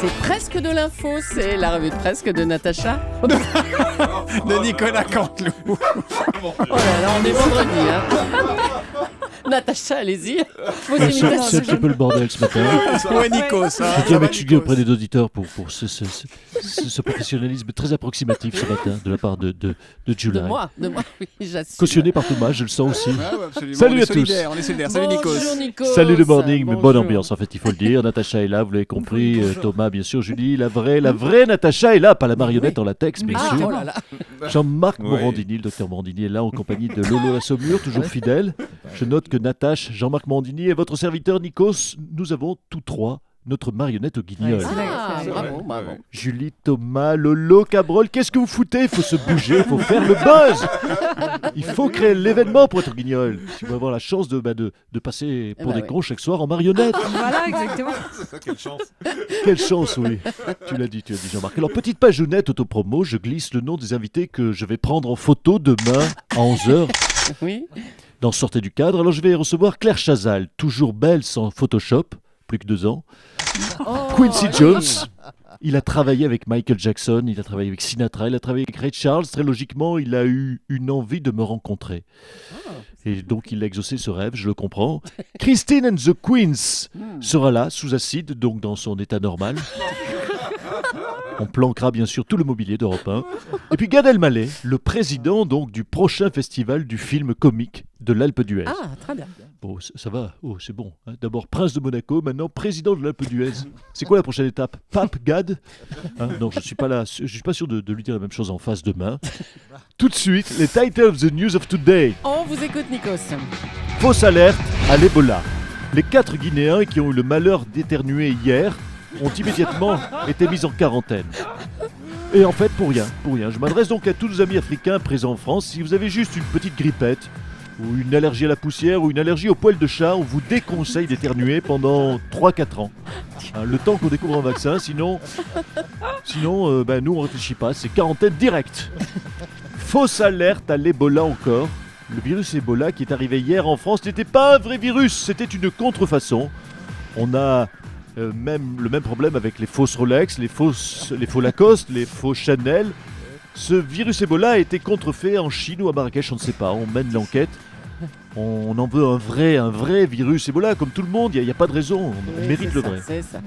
C'est presque de l'info, c'est la revue de presque de Natacha. De Nicolas Canteloup. Oh là là, on est vendredi. Natacha, allez-y. Vos C'est imitations. un petit peu le bordel ce matin. Ouais, Nico, ça. Je tiens à m'excuser auprès des auditeurs pour ce professionnalisme très approximatif ce matin de la part de July. De moi, oui, j'assume. Cautionné par Thomas, je le sens aussi. Ouais, absolument. Salut On est à tous. solidaires, on est solidaires. Salut Nico. Bonjour Nico. Salut le morning, mais bonne Bonjour. ambiance en fait, il faut le dire. Natacha est là, vous l'avez compris. Thomas, bien sûr. Julie, la vraie Natacha est là, pas la marionnette en latex, bien Ah, sûr. oh là là. Jean-Marc Oui. Morandini, le docteur Morandini est là en compagnie de Lolo la Saumure, toujours fidèle. Je note que Natacha, Jean-Marc Morandini et votre serviteur Nikos, nous avons tous trois notre marionnette au guignol. Ah, bravo, bravo. Julie, Thomas, Lolo, Cabrol, qu'est-ce que vous foutez? Il faut se bouger, il faut faire le buzz. Il faut créer l'événement pour être au guignol. Si vous avoir la chance de passer pour des oui. cons chaque soir en marionnette. Voilà, exactement. Quelle chance. Quelle chance, oui. Tu l'as dit Jean-Marc. Alors, petite pageonnette autopromo, je glisse le nom des invités que je vais prendre en photo demain à 11h Oui. dans Sortez du cadre. Alors, je vais recevoir Claire Chazal, toujours belle sans Photoshop, plus que 2 ans. Quincy Jones, il a travaillé avec Michael Jackson, il a travaillé avec Sinatra, il a travaillé avec Ray Charles. Très logiquement, il a eu une envie de me rencontrer. Et donc, il a exaucé ce rêve, je le comprends. Christine and the Queens sera là, sous acide, donc dans son état normal. On planquera bien sûr tout le mobilier d'Europe 1. Et puis Gad Elmaleh, le président donc du prochain festival du film comique de l'Alpe d'Huez. Ah, très bien. Bon, ça va, oh, c'est bon. Hein. D'abord prince de Monaco, maintenant président de l'Alpe d'Huez. C'est quoi la prochaine étape? Pape Gad hein. Non, je suis pas sûr de lui dire la même chose en face demain. Tout de suite, les titles of the news of today. On vous écoute, Nikos. Fausse alerte à l'Ebola. Les 4 Guinéens qui ont eu le malheur d'éternuer hier ont immédiatement été mis en quarantaine. Et en fait, pour rien. Je m'adresse donc à tous nos amis africains présents en France. Si vous avez juste une petite grippette, ou une allergie à la poussière, ou une allergie aux poils de chat, on vous déconseille d'éternuer pendant 3-4 ans. Hein, le temps qu'on découvre un vaccin, sinon nous on réfléchit pas, c'est quarantaine directe. Fausse alerte à l'Ebola encore. Le virus Ebola qui est arrivé hier en France n'était pas un vrai virus, c'était une contrefaçon. On a le même problème avec les fausses Rolex, les faux Lacoste, les faux Chanel. Ce virus Ebola a été contrefait en Chine ou à Marrakech, on ne sait pas. On mène l'enquête. On en veut un vrai virus Ebola, comme tout le monde. Il n'y a pas de raison. On Oui, mérite c'est le ça, vrai. C'est ça.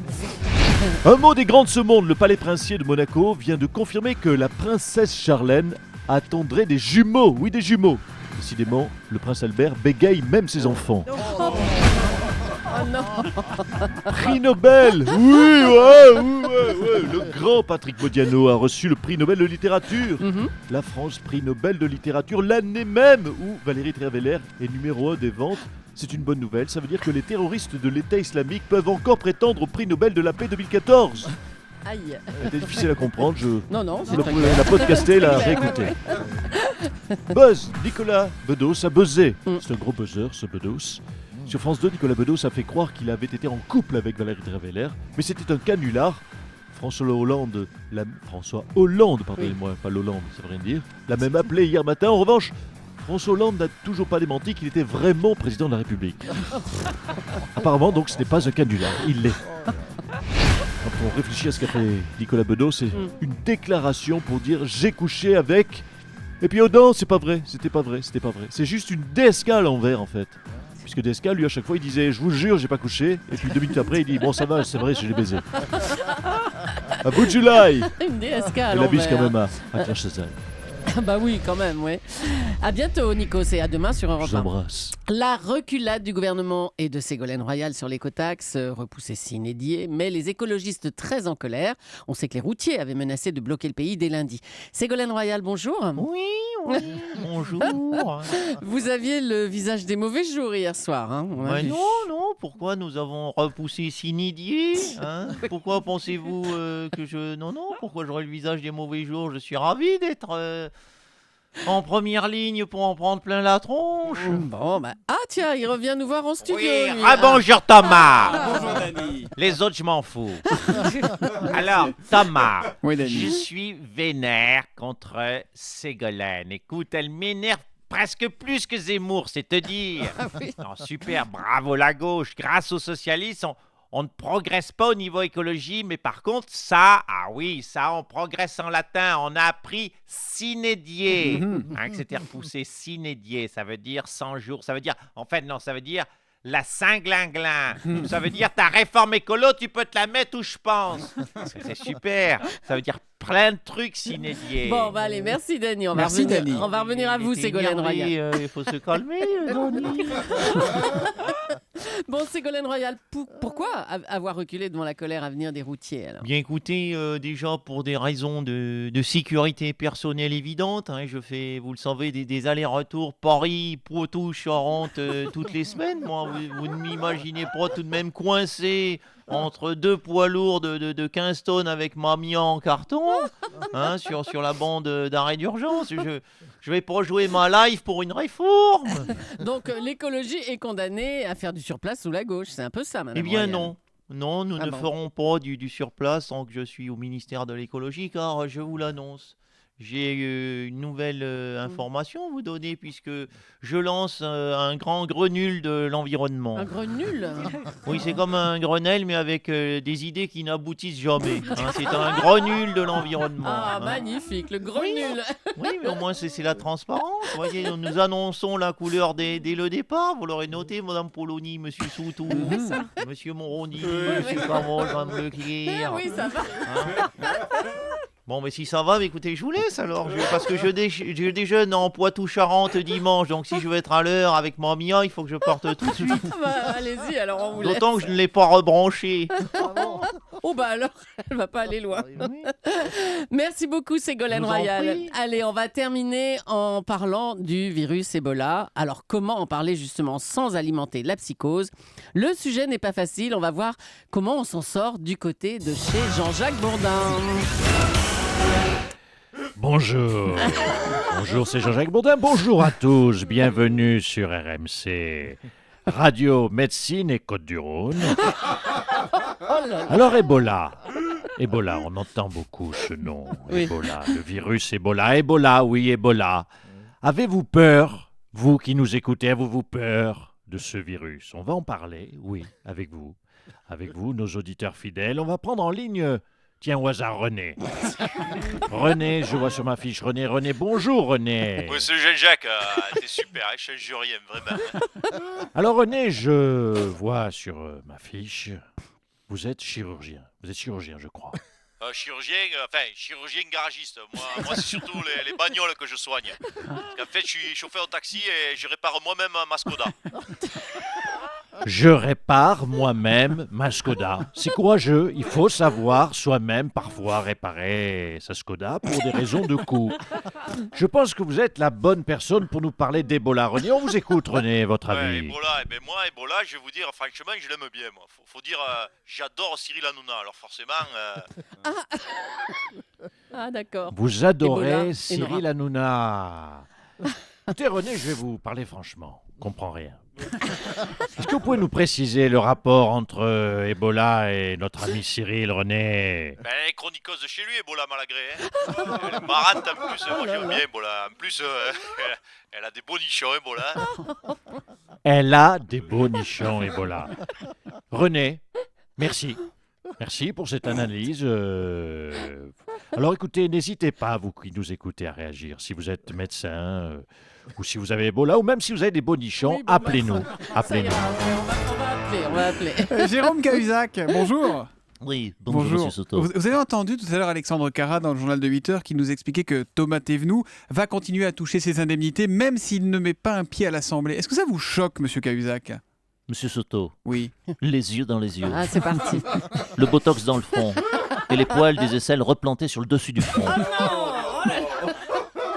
Un mot des grands de ce monde. Le palais princier de Monaco vient de confirmer que la princesse Charlène attendrait des jumeaux. Oui, des jumeaux. Décidément, le prince Albert bégaye même ses enfants. Oh non. Prix Nobel. Oui, ouais. Le grand Patrick Modiano a reçu le prix Nobel de littérature. La France, prix Nobel de littérature, l'année même où Valérie Trierweiler est numéro 1 des ventes. C'est une bonne nouvelle, ça veut dire que les terroristes de l'État islamique peuvent encore prétendre au prix Nobel de la paix 2014. Aïe. C'était difficile à comprendre, Non, c'est vous très la podcaster, la réécouter. Buzz, Nicolas Bedos a buzzé. C'est un gros buzzer, ce Bedos. Sur France 2, Nicolas Bedos a fait croire qu'il avait été en couple avec Valérie Trierweiler, mais c'était un canular. François Hollande, pardonnez-moi, pas l'Hollande, ça veut rien dire, l'a même appelé hier matin. En revanche, François Hollande n'a toujours pas démenti qu'il était vraiment président de la République. Apparemment, donc, ce n'est pas un canular, il l'est. Quand on réfléchit à ce qu'a fait Nicolas Bedos, c'est une déclaration pour dire « j'ai couché avec ». Et puis, oh non, c'était pas vrai. C'est juste une DSK à l'envers, en fait. Puisque DSK, lui, à chaque fois, il disait « je vous jure, j'ai pas couché ». Et puis 2 minutes après, il dit « bon, ça va, c'est vrai, je l'ai baisé ». À bout de July. Une DSK à Et la bise quand l'envers. même à Claire Chazal. Bah oui, quand même, ouais. À bientôt, Nikos, et à demain sur Europe Je 1. vous embrasse. La reculade du gouvernement et de Ségolène Royal sur l'écotaxe, repoussée sine die, mais les écologistes très en colère. On sait que les routiers avaient menacé de bloquer le pays dès lundi. Ségolène Royal, bonjour. Oui, bonjour. Vous aviez le visage des mauvais jours hier soir. Hein, on a Ouais, vu. non, pourquoi nous avons repoussé Sinidier hein Pourquoi pensez-vous que je... Non, pourquoi j'aurais le visage des mauvais jours? Je suis ravi d'être en première ligne pour en prendre plein la tronche. Bon, bah... Ah tiens, il revient nous voir en studio. Oui, lui. bonjour Thomas. Bonjour Dani. Les autres, je m'en fous. Alors, Thomas, Oui, Dani. je suis vénère contre Ségolène. Écoute, elle m'énerve presque plus que Zemmour, c'est te dire. Ah oui. Non, super, bravo la gauche. Grâce aux socialistes, on ne progresse pas au niveau écologie, mais par contre, ça, on progresse en latin. On a appris sine die, que c'était repoussé sine die, ça veut dire 100 jours, ça veut dire, ça veut dire la Saint-Glinglin. Ça veut dire ta réforme écolo, tu peux te la mettre où je pense. C'est super. Ça veut dire plein de trucs sine die. Bon, bah allez, merci Dany. Merci, Dany. On va revenir à vous, T'es Ségolène énervé, Royal. Il faut se calmer, Dany. Bon, Ségolène Royal, pourquoi avoir reculé devant la colère à venir des routiers alors? Bien écoutez, déjà pour des raisons de sécurité personnelle évidentes, je fais, vous le savez, des allers-retours Paris, Poitou, Charente toutes les semaines. Moi, vous ne m'imaginez pas tout de même coincé entre deux poids lourds de 15 tonnes avec mamie en carton sur la bande d'arrêt d'urgence. Je vais pas jouer ma life pour une réforme. Donc l'écologie est condamnée à faire du surplace sous la gauche. C'est un peu ça, madame Eh bien Royal. non. Non, nous ne ferons pas du surplace tant que je suis au ministère de l'écologie, car je vous l'annonce. J'ai une nouvelle information à vous donner, puisque je lance un grand Grenule de l'environnement. Un grenule. Oui, c'est comme un Grenelle, mais avec des idées qui n'aboutissent jamais. C'est un Grenule de l'environnement. Ah, magnifique, le grenule. Oui, mais au moins c'est la transparence. Vous voyez, nous annonçons la couleur dès le départ. Vous l'aurez noté, Madame Polony, Monsieur Soutou, Monsieur Moroni, Monsieur Camol, Madame Leclerc. Oui, ça va. Bon, mais si ça va, écoutez, je vous laisse alors. Parce que je déjeune en Poitou-Charentes dimanche. Donc si je veux être à l'heure avec ma Mia, il faut que je parte tout de suite. Bah, allez-y, alors on vous laisse. D'autant que je ne l'ai pas rebranché. Oh bah alors, elle va pas aller loin. Oui. Merci beaucoup Ségolène Je vous en Royal. prie. Allez, on va terminer en parlant du virus Ebola. Alors comment en parler justement sans alimenter la psychose? Le sujet n'est pas facile, on va voir comment on s'en sort du côté de chez Jean-Jacques Bourdin. Bonjour. Bonjour, c'est Jean-Jacques Bourdin. Bonjour à tous. Bienvenue sur RMC. Radio Médecine et Côte-du-Rhône. Alors, Ebola. Ebola, on entend beaucoup ce nom. Oui. Ebola, le virus Ebola. Ebola, oui, Ebola. Avez-vous peur, vous qui nous écoutez, avez-vous peur de ce virus? On va en parler, oui, avec vous. Avec vous, nos auditeurs fidèles. On va prendre en ligne... Tiens, au hasard, René. René, je vois sur ma fiche. René, bonjour René. Monsieur Jean-Jacques, t'es super, je change rien, vraiment. Alors René, je vois sur ma fiche, vous êtes chirurgien. Vous êtes chirurgien, je crois. Chirurgien garagiste. Moi c'est surtout les bagnoles que je soigne. Parce qu'en fait, je suis chauffeur de taxi et je répare moi-même ma Skoda. Je répare moi-même ma Skoda. C'est courageux, il faut savoir soi-même parfois réparer sa Skoda pour des raisons de coût. Je pense que vous êtes la bonne personne pour nous parler d'Ebola. René, on vous écoute René, votre avis. Ebola, Ebola, je vais vous dire, franchement, je l'aime bien, moi. Faut dire, j'adore Cyril Hanouna, alors forcément... Ah d'accord. Vous adorez Ebola et Cyril Nora. Hanouna. Écoutez René, je vais vous parler franchement. Je comprends rien. Est-ce que vous pouvez nous préciser le rapport entre Ebola et notre ami Cyril, René? Elle est chroniqueuse de chez lui, Ebola, malgré. Elle est marrante en plus, moi j'aime bien Ebola. En plus, elle a des beaux nichons, Ebola. Elle a des beaux nichons, Ebola. René, merci. Merci pour cette analyse. Alors écoutez, n'hésitez pas, vous qui nous écoutez, à réagir. Si vous êtes médecin, ou si vous avez Ebola, ou même si vous avez des bonichons, Oui, bon, appelez-nous. Ça Appelez-nous. ira, on va appeler. Jérôme Cahuzac, bonjour. Oui, bonjour, Monsieur Soto. Vous avez entendu tout à l'heure Alexandre Carra dans le journal de 8 heures qui nous expliquait que Thomas Thévenoud va continuer à toucher ses indemnités même s'il ne met pas un pied à l'Assemblée. Est-ce que ça vous choque, Monsieur Cahuzac? Monsieur Soto, Oui. les yeux dans les yeux, Ah c'est parti. le botox dans le front et les poils des aisselles replantés sur le dessus du front.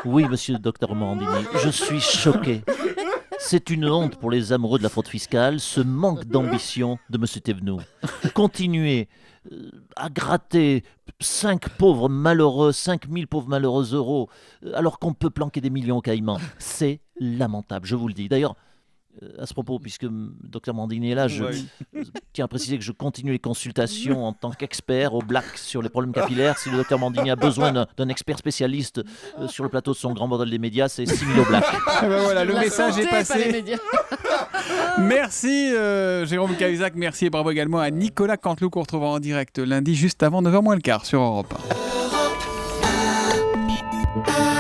Oui, monsieur le docteur Morandini, je suis choqué. C'est une honte pour les amoureux de la fraude fiscale, ce manque d'ambition de monsieur Thévenoud. Continuer à gratter 5 000 pauvres malheureux euros, alors qu'on peut planquer des millions au Caïman. C'est lamentable, je vous le dis. D'ailleurs, À ce propos, puisque Dr Mandini est là, je tiens à préciser que je continue les consultations en tant qu'expert au Black sur les problèmes capillaires. Si le Dr Mandini a besoin d'un expert spécialiste sur le plateau de son grand bordel des médias, c'est 6 000 au Black. Ah ben voilà, le La message santé, est pas les passé. médias. Merci Jérôme Cahuzac, merci et bravo également à Nicolas Canteloup qu'on retrouvera en direct lundi juste avant 9h moins le quart sur Europe 1.